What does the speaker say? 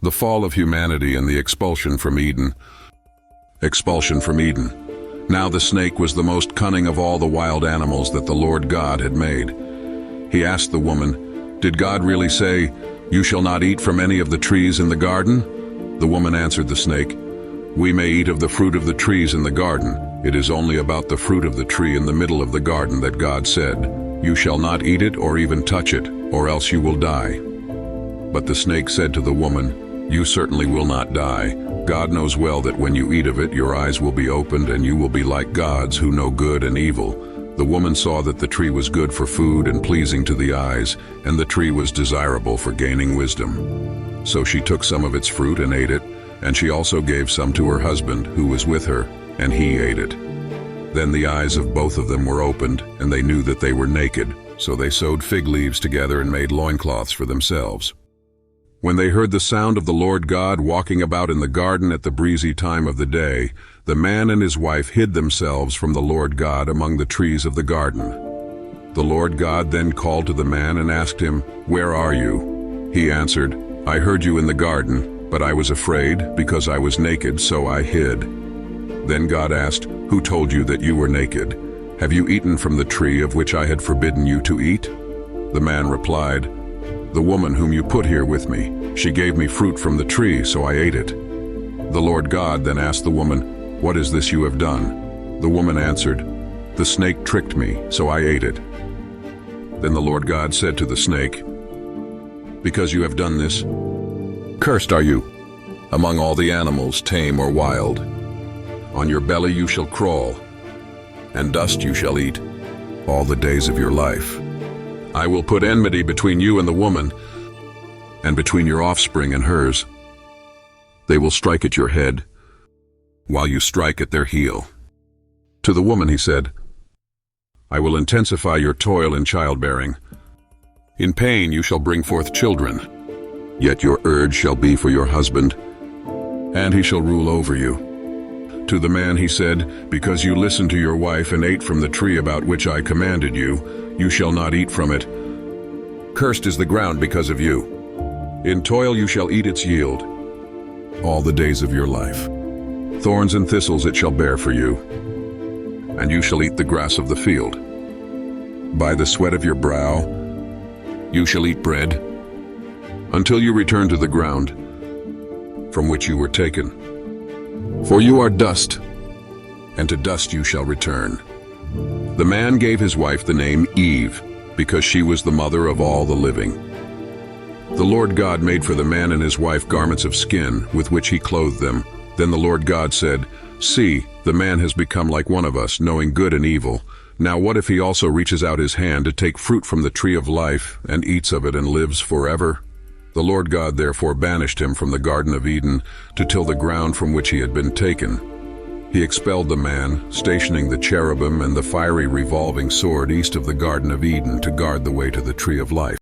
The fall of humanity and the expulsion from Eden. Expulsion from Eden. Now the snake was the most cunning of all the wild animals that the Lord God had made. He asked the woman, "Did God really say, 'You shall not eat from any of the trees in the garden'?" The woman answered the snake, "We may eat of the fruit of the trees in the garden. It is only about the fruit of the tree in the middle of the garden that God said, 'You shall not eat it or even touch it, or else you will die.'" But the snake said to the woman, "You certainly will not die. God knows well that when you eat of it, your eyes will be opened and you will be like gods who know good and evil." The woman saw that the tree was good for food and pleasing to the eyes, and the tree was desirable for gaining wisdom. So she took some of its fruit and ate it, and she also gave some to her husband who was with her, and he ate it. Then the eyes of both of them were opened, and they knew that they were naked, so they sewed fig leaves together and made loincloths for themselves. When they heard the sound of the Lord God walking about in the garden at the breezy time of the day, the man and his wife hid themselves from the Lord God among the trees of the garden. The Lord God then called to the man and asked him, "Where are you?" He answered, "I heard you in the garden, but I was afraid because I was naked, so I hid." Then God asked, "Who told you that you were naked? Have you eaten from the tree of which I had forbidden you to eat?" The man replied, "The woman whom you put here with me, she gave me fruit from the tree, so I ate it." The Lord God then asked the woman, "What is this you have done?" The woman answered, "The snake tricked me, so I ate it." Then the Lord God said to the snake, "Because you have done this, cursed are you among all the animals, tame or wild. On your belly you shall crawl, and dust you shall eat all the days of your life. I will put enmity between you and the woman, and between your offspring and hers. They will strike at your head, while you strike at their heel." To the woman he said, "I will intensify your toil in childbearing. In pain you shall bring forth children. Yet your urge shall be for your husband, and he shall rule over you." To the man he said, "Because you listened to your wife and ate from the tree about which I commanded you, you shall not eat from it. Cursed is the ground because of you. In toil you shall eat its yield all the days of your life. Thorns and thistles it shall bear for you, and you shall eat the grass of the field. By the sweat of your brow you shall eat bread, until you return to the ground from which you were taken. For you are dust, and to dust you shall return." The man gave his wife the name Eve, because she was the mother of all the living. The Lord God made for the man and his wife garments of skin, with which he clothed them. Then the Lord God said, "See, the man has become like one of us, knowing good and evil. Now what if he also reaches out his hand to take fruit from the tree of life, and eats of it and lives forever?" The Lord God therefore banished him from the Garden of Eden to till the ground from which he had been taken. He expelled the man, stationing the cherubim and the fiery revolving sword east of the Garden of Eden to guard the way to the tree of life.